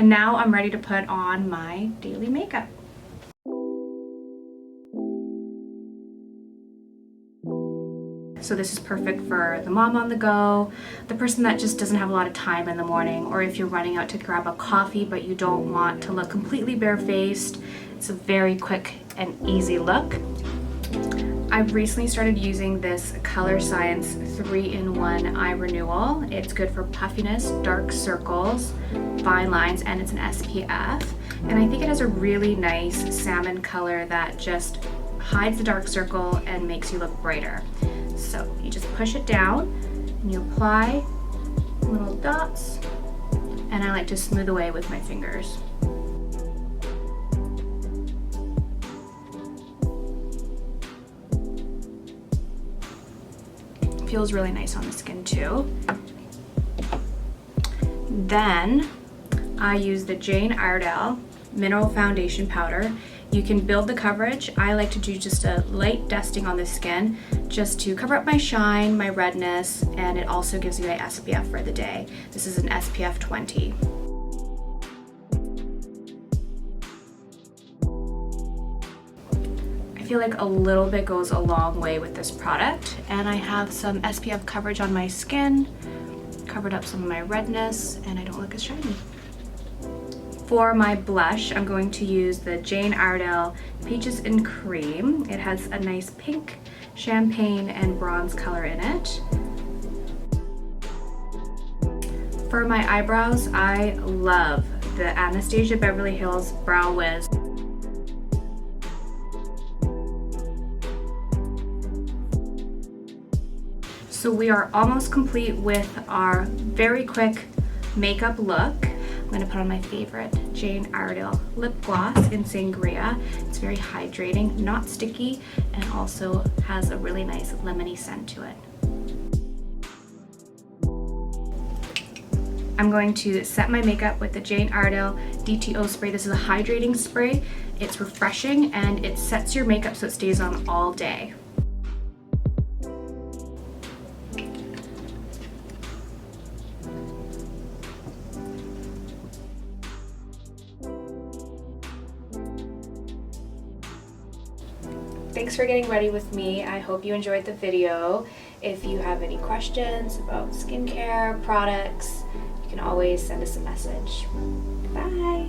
And now I'm ready to put on my daily makeup. So this is perfect for the mom on the go, the person that just doesn't have a lot of time in the morning, or if you're running out to grab a coffee but you don't want to look completely barefaced. It's a very quick and easy look. I've recently started using this Color Science 3-in-1 Eye Renewal. It's good for puffiness, dark circles, fine lines, and it's an SPF. And I think it has a really nice salmon color that just hides the dark circle and makes you look brighter. So you just push it down and you apply little dots, and I like to smooth away with my fingers. Feels really nice on the skin too. Then I use the Jane Iredale Mineral Foundation Powder. You can build the coverage. I like to do just a light dusting on the skin just to cover up my shine, my redness, and it also gives you my SPF for the day. This is an SPF 20. I feel like a little bit goes a long way with this product, and I have some SPF coverage on my skin, covered up some of my redness, and I don't look as shiny. For my blush, I'm going to use the Jane Iredale Peaches and Cream. It has a nice pink, champagne, and bronze color in it. For my eyebrows, I love the Anastasia Beverly Hills Brow Wiz. So we are almost complete with our very quick makeup look. I'm gonna put on my favorite Jane Iredale lip gloss in Sangria. It's very hydrating, not sticky, and also has a really nice lemony scent to it. I'm going to set my makeup with the Jane Iredale DTO spray. This is a hydrating spray. It's refreshing and it sets your makeup so it stays on all day. Thanks for getting ready with me. I hope you enjoyed the video. If you have any questions about skincare, products, you can always send us a message. Bye!